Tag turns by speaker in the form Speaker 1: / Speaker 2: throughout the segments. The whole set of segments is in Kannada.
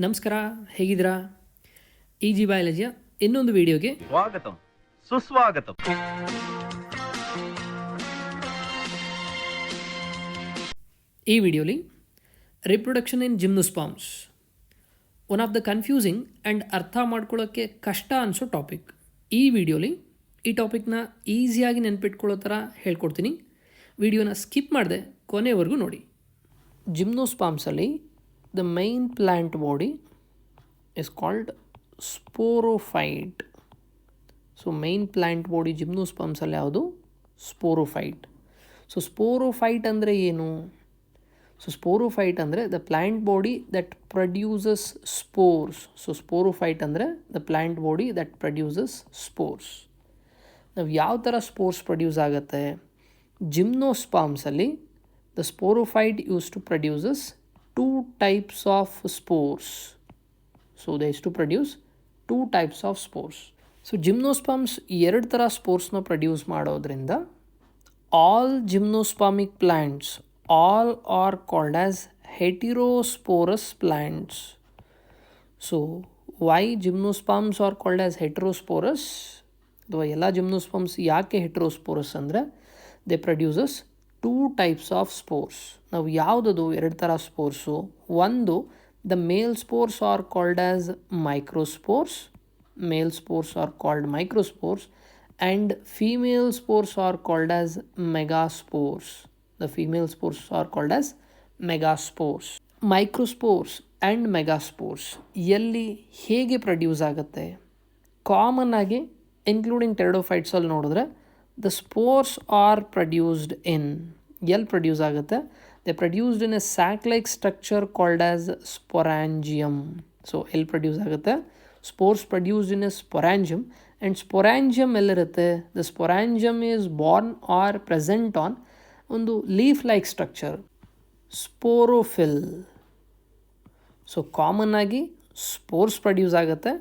Speaker 1: ನಮಸ್ಕಾರ, ಹೇಗಿದ್ದೀರಾ? ಈಜಿ ಬಯಾಲಜಿಯ ಇನ್ನೊಂದು ವಿಡಿಯೋಗೆ
Speaker 2: ಸ್ವಾಗತಂ ಸುಸ್ವಾಗತಂ.
Speaker 1: ಈ ವಿಡಿಯೋಲಿ reproduction in gymnosperms, one of the confusing and ಅರ್ಥ ಮಾಡ್ಕೊಳ್ಳೋಕ್ಕೆ ಕಷ್ಟ ಅನಿಸೋ ಟಾಪಿಕ್. ಈ ವಿಡಿಯೋಲಿ ಈ ಟಾಪಿಕ್ನ ಈಸಿಯಾಗಿ ನೆನ್ಪಿಟ್ಕೊಳ್ಳೋ ಥರ ಹೇಳ್ಕೊಡ್ತೀನಿ. ವಿಡಿಯೋನ ಸ್ಕಿಪ್ ಮಾಡದೆ ಕೊನೆವರೆಗೂ ನೋಡಿ. ಜಿಮ್ನೋಸ್ಪರ್ಮ್ಸಲ್ಲಿ the main plant body is called sporophyte. So main plant body gymnosperms ಅಲ್ಲಿ ಯಾವುದು? ಸ್ಪೋರೋಫೈಟ್. ಸೊ ಸ್ಪೋರೋಫೈಟ್ ಅಂದರೆ ಏನು? ಸೊ ಸ್ಪೋರೋಫೈಟ್ ಅಂದರೆ the plant body that produces spores. So sporophyte ಅಂದರೆ the plant body that produces spores. ನಾವು ಯಾವ ಥರ ಸ್ಪೋರ್ಸ್ ಪ್ರೊಡ್ಯೂಸ್ ಆಗುತ್ತೆ? ಜಿಮ್ನೋಸ್ಪರ್ಮ್ಸಲ್ಲಿ the sporophyte use to produces two types of spores. So they used to produce two types of spores. So gymnosperms ಎರಡು ಥರ ಸ್ಪೋರ್ಸ್ನ ಪ್ರೊಡ್ಯೂಸ್ ಮಾಡೋದ್ರಿಂದ all gymnospermic plants all are called as heterosporous plants. So why gymnosperms are called as heterosporous? ಅಥವಾ ಎಲ್ಲ ಜಿಮ್ನೋಸ್ಪರ್ಮ್ಸ್ ಯಾಕೆ ಹೆಟರೋಸ್ಪೋರಸ್ ಅಂದರೆ they produces two types of spores. ನಾವು ಯಾವುದದು ಎರಡು ಥರ ಸ್ಪೋರ್ಸು? ಒಂದು, the male spores are called as microspores. Male spores are called microspores and female spores are called as megaspores. The female spores are called as megaspores. Microspores and megaspores ಎಲ್ಲಿ ಹೇಗೆ ಪ್ರೊಡ್ಯೂಸ್ ಆಗುತ್ತೆ? ಕಾಮನ್ ಆಗಿ ಇನ್ಕ್ಲೂಡಿಂಗ್ ಟೆರಡೋಫೈಟ್ಸಲ್ಲಿ ನೋಡಿದ್ರೆ the spores are produced in, ಎಲ್ಲಿ ಪ್ರೊಡ್ಯೂಸ್ ಆಗುತ್ತೆ? They produced in a sac like structure called as sporangium. So ಎಲ್ಲಿ ಪ್ರೊಡ್ಯೂಸ್ ಆಗುತ್ತೆ? Spores produced in a sporangium. And sporangium ಎಲ್ಲಿರುತ್ತೆ? The sporangium is borne or present on ಒಂದು leaf like structure, sporophyll. So common ಆಗಿ ಸ್ಪೋರ್ಸ್ ಪ್ರೊಡ್ಯೂಸ್ ಆಗುತ್ತೆ.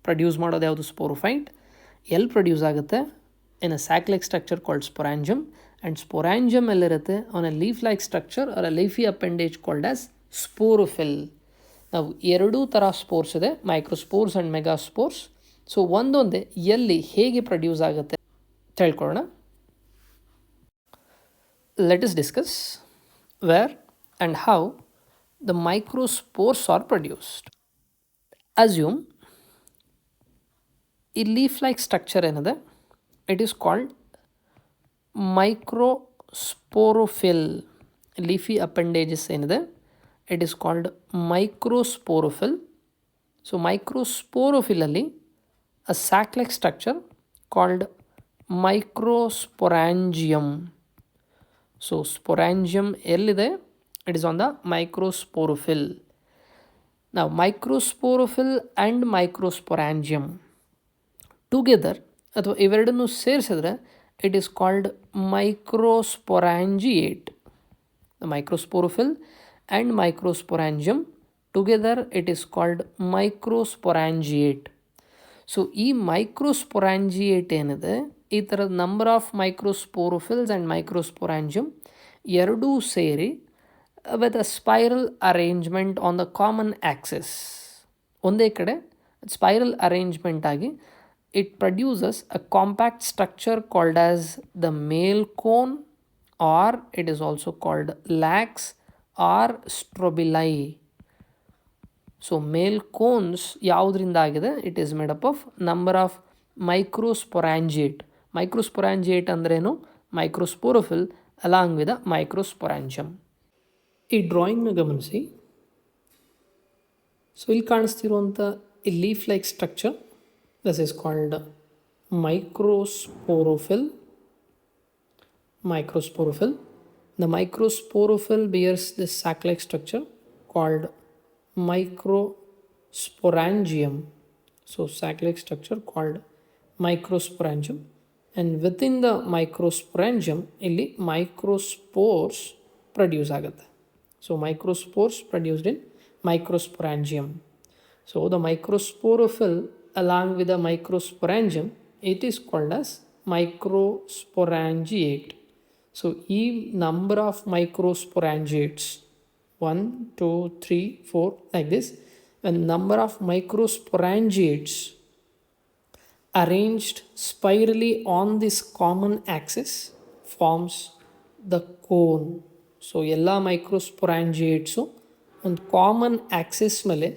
Speaker 1: ಪ್ರೊಡ್ಯೂಸ್ ಮಾಡೋದು ಯಾವುದು? ಸ್ಪೋರೋಫೈಟ್. ಎಲ್ಲಿ ಪ್ರೊಡ್ಯೂಸ್ ಆಗುತ್ತೆ? in a sac-like structure called sporangium, and sporangium ಎಲ್ಲಿರುತ್ತೆ? on a leaf-like structure or a leafy appendage called as sporophyll. ನಾವು ಎರಡೂ ಥರ ಸ್ಪೋರ್ಸ್ ಇದೆ, ಮೈಕ್ರೋಸ್ಪೋರ್ಸ್ ಆ್ಯಂಡ್ ಮೆಗಾಸ್ಪೋರ್ಸ್. ಸೊ ಒಂದೊಂದೇ ಎಲ್ಲಿ ಹೇಗೆ ಪ್ರೊಡ್ಯೂಸ್ ಆಗುತ್ತೆ ತಿಳ್ಕೊಳ್ಳೋಣ. Let us discuss where and how the microspores are produced. Assume ಈ leaf-like structure ಏನಿದೆ, it is called microsporophyll. leafy appendages ಏನಿದೆ, it is called microsporophyll. So microsporophyll ಅಲ್ಲಿ a sac-like structure called microsporangium. So sporangium ಎಲ್ಲಿದೆ? it is on the microsporophyll. now microsporophyll and microsporangium together ಅಥವಾ ಇವೆರಡನ್ನು ಸೇರಿಸಿದ್ರೆ it is called microsporangiate. The microsporophyll and microsporangium together it is called microsporangiate. So ಈ ಮೈಕ್ರೋಸ್ಪೊರಾಂಜಿಯೇಟ್ ಏನಿದೆ, ಈ ಥರದ number of microsporophylls and microsporangium ಎರಡೂ ಸೇರಿ with a spiral arrangement on the common axis, ಒಂದೇ ಕಡೆ ಸ್ಪೈರಲ್ ಅರೇಂಜ್ಮೆಂಟ್ ಆಗಿ it produces a compact structure called as the male cone, or it is also called lax or strobili. So male cones ಯಾವುದರಿಂದ ಆಗಿದೆ? it is made up of number of microsporangiate. microsporangiate ಅಂದ್ರೇನು? microsporophyll along with a microsporangium. ಈ ಡ್ರಾಯಿಂಗ್ನ ಗಮನಿಸಿ. ಸೊ ಇಲ್ಲಿ ಕಾಣಿಸ್ತಿರುವಂಥ ಈ leaf like structure, this is called microsporophyll. The microsporophyll bears this sac-like structure called microsporangium. So sac-like structure called microsporangium, and within the microsporangium ಇಲ್ಲಿ microspores produce ಆಗುತ್ತೆ. So microspores produced in microsporangium. So the microsporophyll along with the microsporangium, it is called as microsporangiate. So ಈ number of microsporangiates 1 2 3 4 like this, when number of microsporangiates arranged spirally on this common axis forms the cone. So ಎಲ್ಲ ಮೈಕ್ರೋಸ್ಪೊರಾಂಜಿಯೇಟ್ಸು ಒಂದು ಕಾಮನ್ ಆ್ಯಕ್ಸಿಸ್ ಮೇಲೆ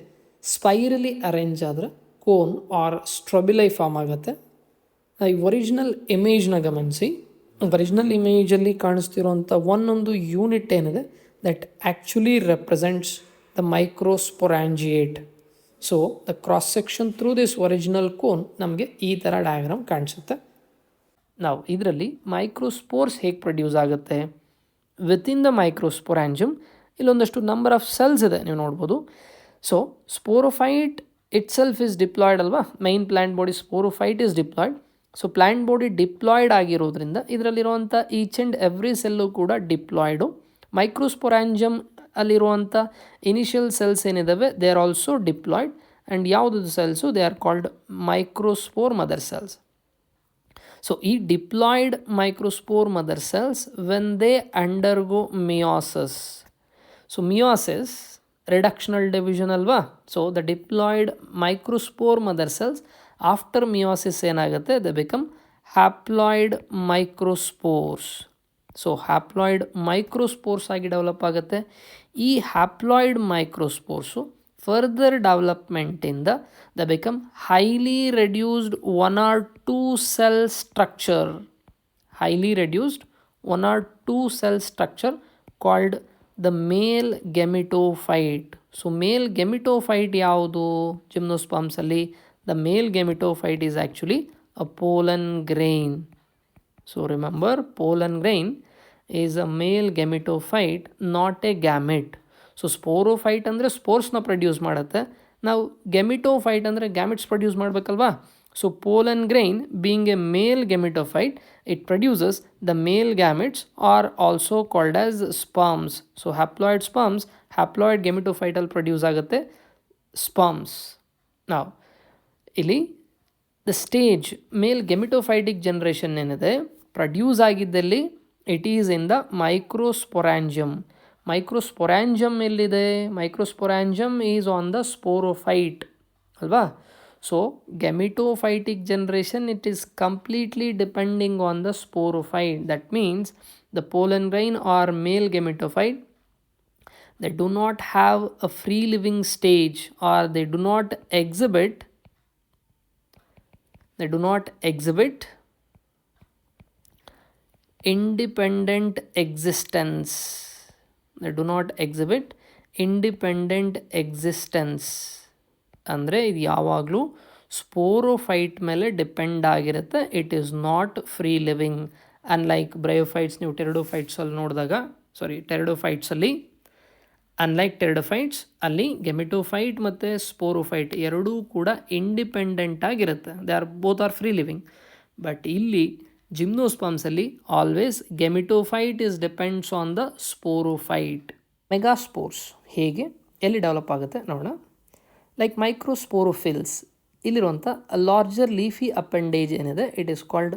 Speaker 1: ಸ್ಪೈರಲಿ ಅರೇಂಜ್ ಆದರೆ ಕೋನ್ ಆರ್ ಸ್ಟ್ರಬಿಲೈ ಫಾರ್ಮ್ ಆಗುತ್ತೆ. ಈ ಒರಿಜಿನಲ್ ಇಮೇಜ್ನ ಗಮನಿಸಿ. ಒರಿಜಿನಲ್ ಇಮೇಜಲ್ಲಿ ಕಾಣಿಸ್ತಿರೋಂಥ ಒಂದೊಂದು ಯೂನಿಟ್ ಏನಿದೆ that actually represents the microsporangiate. So the cross section through this original cone ನಮಗೆ ಈ ಥರ ಡಯಾಗ್ರಾಮ್ ಕಾಣಿಸುತ್ತೆ. ನಾವು ಇದರಲ್ಲಿ ಮೈಕ್ರೋಸ್ಪೋರ್ಸ್ ಹೇಗೆ ಪ್ರೊಡ್ಯೂಸ್ ಆಗುತ್ತೆ, ವಿತಿನ್ ದ ಮೈಕ್ರೋಸ್ಪೊರಾಂಜಿಯಮ್ ಇಲ್ಲೊಂದಷ್ಟು ನಂಬರ್ ಆಫ್ ಸೆಲ್ಸ್ ಇದೆ ನೀವು ನೋಡ್ಬೋದು. So sporophyte itself is diploid ಅಲ್ವಾ, main plant body sporophyte is diploid. So plant body diploid ಆಗಿರೋದ್ರಿಂದ ಇದರಲ್ಲಿರುವಂಥ ಈಚ್ ಆ್ಯಂಡ್ ಎವ್ರಿ ಸೆಲ್ಲು ಕೂಡ ಡಿಪ್ಲಾಯ್ಡು. ಮೈಕ್ರೋಸ್ಪೊರಾಂಜಿಯಮ್ ಅಲ್ಲಿರುವಂಥ ಇನಿಷಿಯಲ್ ಸೆಲ್ಸ್ ಏನಿದ್ದಾವೆ they are also diploid. And ಯಾವುದದು cells they are called microspore mother cells. So ಈ diploid microspore mother cells when they undergo meiosis. So meiosis reductional division ಅಲ್ವಾ. So the diploid microspore mother cells after meiosis ಏನಾಗುತ್ತೆ, they become haploid microspores. So haploid microspores ಆಗಿ ಡೆವಲಪ್ ಆಗುತ್ತೆ. ಈ ಹ್ಯಾಪ್ಲಾಯ್ಡ್ ಮೈಕ್ರೋಸ್ಪೋರ್ಸು ಫರ್ದರ್ ಡೆವಲಪ್ಮೆಂಟಿಂದ they become highly reduced 1 or 2 cell structure. Highly reduced 1 or 2 cell structure called the male gametophyte. So male gametophyte ಯಾವುದು ಜಿಮ್ನೋಸ್ಪರ್ಮ್ಸಲ್ಲಿ? The male gametophyte is actually a pollen grain. So remember, pollen grain is a male gametophyte, not a gamete. So sporophyte ಅಂದರೆ ಸ್ಪೋರ್ಸ್ನ ಪ್ರೊಡ್ಯೂಸ್ ಮಾಡುತ್ತೆ. ನಾವು ಗೆಮಿಟೋಫೈಟ್ ಅಂದರೆ ಗ್ಯಾಮೆಟ್ಸ್ ಪ್ರೊಡ್ಯೂಸ್ ಮಾಡಬೇಕಲ್ವಾ. So pollen grain being a male gametophyte, it produces the male gametes are also called as sperms. So haploid sperms haploid ಗೆಮಿಟೋಫೈಟಲ್ಲಿ ಪ್ರೊಡ್ಯೂಸ್ ಆಗುತ್ತೆ ಸ್ಪರ್ಮ್ಸ್. ನಾವು ಇಲ್ಲಿ ದ ಸ್ಟೇಜ್ ಮೇಲ್ ಗೆಮಿಟೋಫೈಟಿಕ್ ಜನ್ರೇಷನ್ ಏನಿದೆ ಪ್ರೊಡ್ಯೂಸ್ ಆಗಿದ್ದಲ್ಲಿ it is in the microsporangium. Microsporangium ಎಲ್ಲಿದೆ? Microsporangium is on the sporophyte ಅಲ್ವಾ. So gametophytic generation it is completely depending on the sporophyte. That means the pollen grain or male gametophyte, they do not have a free living stage, or they do not exhibit independent existence. They do not exhibit independent existence. ಅಂದರೆ ಇದು ಯಾವಾಗಲೂ ಸ್ಪೋರೋಫೈಟ್ ಮೇಲೆ ಡಿಪೆಂಡ್ ಆಗಿರುತ್ತೆ. It is not free living. Unlike bryophytes, ನೀವು ಟೆರಿಡೋಫೈಟ್ಸಲ್ಲಿ ನೋಡಿದಾಗ ಟೆರಿಡೋಫೈಟ್ಸಲ್ಲಿ ಅನ್ಲೈಕ್ ಟೆರಿಡೋಫೈಟ್ಸ್ ಅಲ್ಲಿ ಗೆಮಿಟೋಫೈಟ್ ಮತ್ತು ಸ್ಪೋರೋಫೈಟ್ ಎರಡೂ ಕೂಡ ಇಂಡಿಪೆಂಡೆಂಟ್ ಆಗಿರುತ್ತೆ. They are both are free living. But ಇಲ್ಲಿ ಜಿಮ್ನೋಸ್ಪರ್ಮ್ಸಲ್ಲಿ always gametophyte is depends on the sporophyte. Megaspores ಹೇಗೆ ಎಲ್ಲಿ ಡೆವಲಪ್ ಆಗುತ್ತೆ ನೋಡೋಣ. ಲೈಕ್ ಮೈಕ್ರೋಸ್ಪೋರೋಫಿಲ್ಸ್, ಇಲ್ಲಿರುವಂಥ ಲಾರ್ಜರ್ ಲೀಫಿ ಅಪೆಂಡೇಜ್ ಏನಿದೆ it is called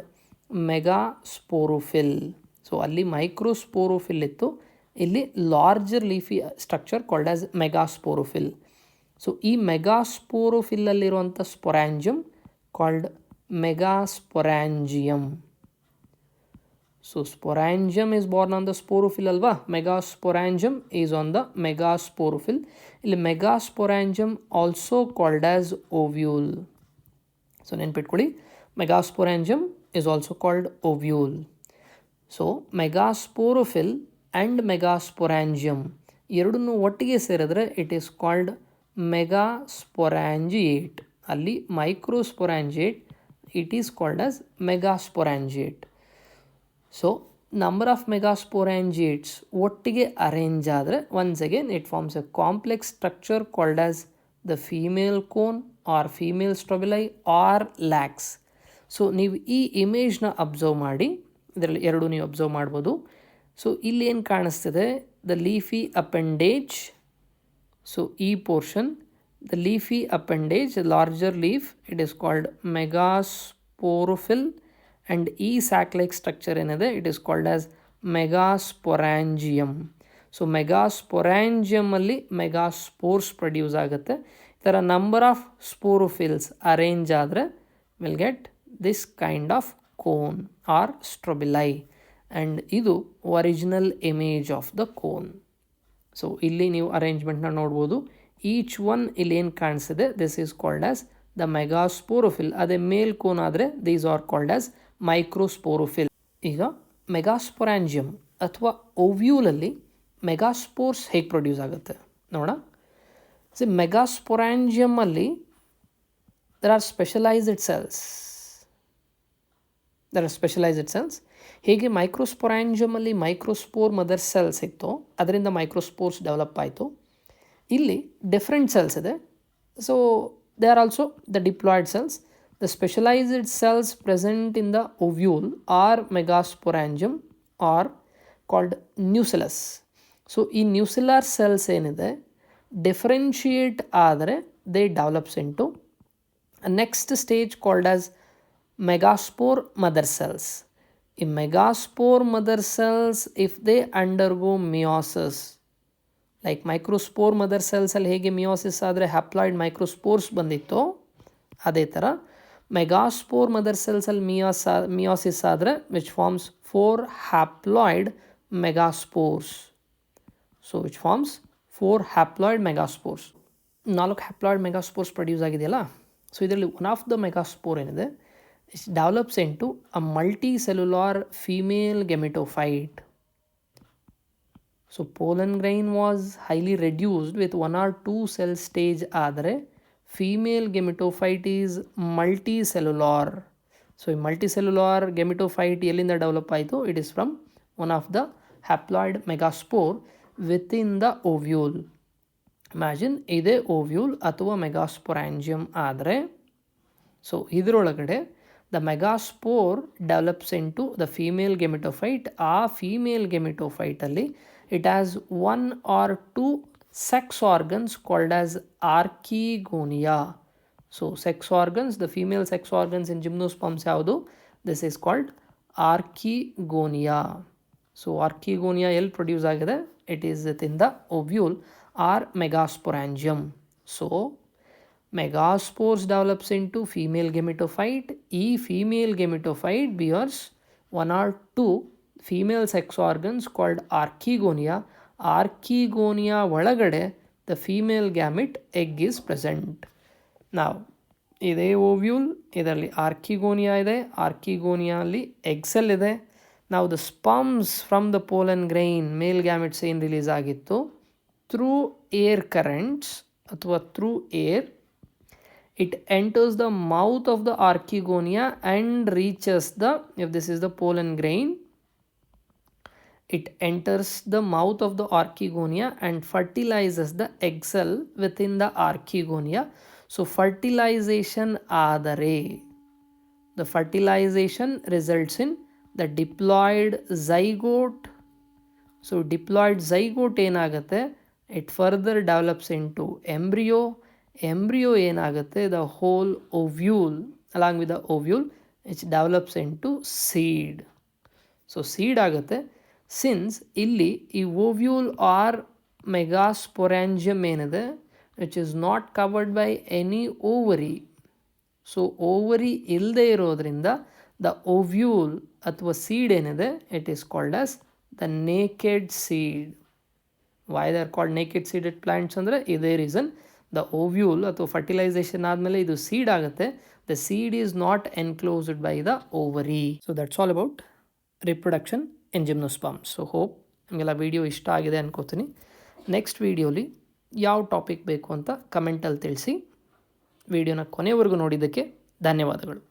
Speaker 1: megasporophyll. So ಅಲ್ಲಿ ಮೈಕ್ರೋಸ್ಪೋರೋಫಿಲ್ ಇತ್ತು, ಇಲ್ಲಿ larger leafy structure called as megasporophyll. So ಈ ಮೆಗಾಸ್ಪೋರೋಫಿಲ್ಲಲ್ಲಿರುವಂಥ sporangium called megasporangium. So sporangium is borne on the sporophyll ಅಲ್ವಾ. Megasporangium is on the megasporophyll. ಇಲ್ಲಿ megasporangium also called as ovule. So ನೆನ್ಪಿಟ್ಕೊಳ್ಳಿ, megasporangium is also called ovule. So megasporophyll and megasporangium ಎರಡನ್ನೂ ಒಟ್ಟಿಗೆ ಸೇರಿದ್ರೆ ಇಟ್ ಈಸ್ ಕಾಲ್ಡ್ ಮೆಗಾಸ್ಪೊರಾಂಜಿಯೇಟ್. ಅಲ್ಲಿ microsporangiate it is called as megasporangiate. So number of megasporangiates ಒಟ್ಟಿಗೆ ಅರೇಂಜ್ ಆದರೆ once again it forms a complex structure called as the female cone or female strobili or lax. So ನೀವು ಈ ಇಮೇಜ್ನ ಅಬ್ಸರ್ವ್ ಮಾಡಿ, ಇದರಲ್ಲಿ ಎರಡು ನೀವು ಅಬ್ಸರ್ವ್ ಮಾಡ್ಬೋದು. ಸೊ ಇಲ್ಲೇನು ಕಾಣಿಸ್ತಿದೆ, ದ ಲೀಫಿ ಅಪೆಂಡೇಜ್. ಸೊ ಈ portion the leafy appendage, larger leaf, it is called megasporophyll. And ಈ ಸ್ಯಾಕ್ ಲೈಕ್ ಸ್ಟ್ರಕ್ಚರ್ ಏನಿದೆ it is called as megasporangium. So ಮೆಗಾಸ್ಪೊರಾಂಜಿಯಮಲ್ಲಿ ಮೆಗಾಸ್ಪೋರ್ಸ್ ಪ್ರೊಡ್ಯೂಸ್ ಆಗುತ್ತೆ. ಈ ಥರ ನಂಬರ್ ಆಫ್ ಸ್ಪೋರೋಫಿಲ್ಸ್ ಅರೇಂಜ್ ಆದರೆ will get this kind of cone or strobili. And ಇದು original image of the cone. So ಇಲ್ಲಿ ನೀವು ಅರೇಂಜ್ಮೆಂಟ್ನ ನೋಡ್ಬೋದು. ಈಚ್ ಒನ್ ಇಲ್ಲಿ ಏನು ಕಾಣಿಸಿದೆ, this is called as the megasporophyll. ಅದೇ ಮೇಲ್ ಕೋನ್ ಆದರೆ these are called as microsporophyll. ಈಗ ಮೆಗಾಸ್ಪೊರಾಂಜಿಯಮ್ ಅಥವಾ ಓವ್ಯೂಲಲ್ಲಿ ಮೆಗಾಸ್ಪೋರ್ಸ್ ಹೇಗೆ ಪ್ರೊಡ್ಯೂಸ್ ಆಗುತ್ತೆ ನೋಡೋಣ. ಮೆಗಾಸ್ಪೊರಾಂಜಿಯಮಲ್ಲಿ ದರ್ ಆರ್ ಸ್ಪೆಷಲೈಸ್ಡ್ ಸೆಲ್ಸ್. ಹೇಗೆ ಮೈಕ್ರೋಸ್ಪೊರಾಂಜಿಯಮಲ್ಲಿ ಮೈಕ್ರೋಸ್ಪೋರ್ ಮದರ್ ಸೆಲ್ಸ್ ಇತ್ತು, ಅದರಿಂದ ಮೈಕ್ರೋಸ್ಪೋರ್ಸ್ ಡೆವಲಪ್ ಆಯಿತು. ಇಲ್ಲಿ ಡಿಫ್ರೆಂಟ್ ಸೆಲ್ಸ್ ಇದೆ. So they are also the diploid cells. The specialised cells present in the ovule or megasporangium are called nucellus. So ಈ ನ್ಯೂಸಿಲರ್ ಸೆಲ್ಸ್ ಏನಿದೆ ಡಿಫರೆನ್ಷಿಯೇಟ್ ಆದರೆ they develops into next stage called as megaspore mother cells. ಈ megaspore mother cells if they undergo meiosis, like microspore mother ಸೆಲ್ಸಲ್ಲಿ ಹೇಗೆ ಮಿಯೋಸಿಸ್ ಆದರೆ ಹ್ಯಾಪ್ಲಾಯ್ಡ್ ಮೈಕ್ರೋಸ್ಪೋರ್ಸ್ ಬಂದಿತ್ತು, ಅದೇ ಥರ ಮೆಗಾಸ್ಪೋರ್ ಮದರ್ ಸೆಲ್ಸಲ್ಲಿ ಮಿಯೋಸಿಸ್ ಆದರೆ which forms 4 haploid megaspores. So which forms 4 haploid megaspores. 4 haploid megaspores produce ಆಗಿದೆಯಲ್ಲ. ಸೊ ಇದರಲ್ಲಿ ಒನ್ ಆಫ್ ದ ಮೆಗಾಸ್ಪೋರ್ ಏನಿದೆ it develops into a multicellular female gametophyte. So pollen grain was highly reduced with 1 or 2 cell stage ಆದರೆ female gametophyte is multicellular. So ಈ ಮಲ್ಟಿ ಸೆಲ್ಯುಲಾರ್ ಗೆಮಿಟೋಫೈಟ್ ಎಲ್ಲಿಂದ ಡೆವಲಪ್ ಆಯಿತು? It is from one of the haploid megaspore within the ovule. Imagine ಇದೇ ಓವ್ಯೂಲ್ ಅಥವಾ ಮೆಗಾಸ್ಪೊರಾಂಜಿಯಮ್ ಆದರೆ, ಸೊ ಇದರೊಳಗಡೆ the megaspore develops into the female gametophyte. ಆ ಫೀಮೇಲ್ ಗೆಮಿಟೋಫೈಟಲ್ಲಿ it has 1 or 2 sex organs called as archegonia. So sex organs, the female sex organs in gymnosperms ಯಾವುದು? This is called archegonia. So archegonia ಎಲ್ಲಿ ಪ್ರೊಡ್ಯೂಸ್ ಆಗಿದೆ? It is within the ovule or megasporangium. So megaspores develops into female gametophyte. ಈ female gametophyte bears 1 or 2 female sex organs called archegonia. ಆರ್ಕಿಗೋನಿಯಾ ಒಳಗಡೆ the female gamete egg is present. ನಾವು ಇದೇ ಓವ್ಯೂಲ್, ಇದರಲ್ಲಿ ಆರ್ಕಿಗೋನಿಯಾ ಇದೆ, ಆರ್ಕಿಗೋನಿಯಲ್ಲಿ ಎಗ್ ಸೆಲ್ ಇದೆ. ನಾವು the sperms from the pollen grain male gametes ಏನು ರಿಲೀಸ್ ಆಗಿತ್ತು ಥ್ರೂ ಏರ್ ಕರೆಂಟ್ಸ್ ಅಥವಾ through air, it enters the mouth of the archegonia and reaches the, if this is the pollen grain, it enters the mouth of the archegonia and fertilizes the egg cell within the archegonia. So fertilization adare, the fertilization results in the diploid zygote. So diploid zygote ಏನಾಗುತ್ತೆ, it further develops into embryo. Embryo ಏನಾಗುತ್ತೆ, the whole ovule, along with the ovule it develops into seed. So seed ಆಗುತ್ತೆ. ಸಿನ್ಸ್ ಇಲ್ಲಿ ಈ ಓವ್ಯೂಲ್ ಆರ್ ಮೆಗಾಸ್ಪೊರಾಂಜಿಯಮ್ ಏನಿದೆ which is not covered by any ovary. So ovary ಇಲ್ಲದೆ ಇರೋದ್ರಿಂದ ದ ಓವ್ಯೂಲ್ ಅಥವಾ ಸೀಡ್ ಏನಿದೆ it is called as the naked seed. Why they are called naked seeded plants ಅಂದರೆ ಇದೇ ರೀಸನ್. ದ ಓವ್ಯೂಲ್ ಅಥವಾ ಫರ್ಟಿಲೈಸೇಷನ್ ಆದಮೇಲೆ ಇದು ಸೀಡ್ ಆಗುತ್ತೆ. The seed is not enclosed by the ovary. So that's all about reproduction in gymnosperms. So hope ನಿಮಗೆಲ್ಲ ವೀಡಿಯೋ ಇಷ್ಟ ಆಗಿದೆ ಅನ್ಕೋತೀನಿ. ನೆಕ್ಸ್ಟ್ ವೀಡಿಯೋಲಿ ಯಾವ ಟಾಪಿಕ್ ಬೇಕು ಅಂತ ಕಮೆಂಟಲ್ಲಿ ತಿಳಿಸಿ. ವಿಡಿಯೋನ ಕೊನೆವರೆಗೂ ನೋಡಿದ್ದಕ್ಕೆ ಧನ್ಯವಾದಗಳು.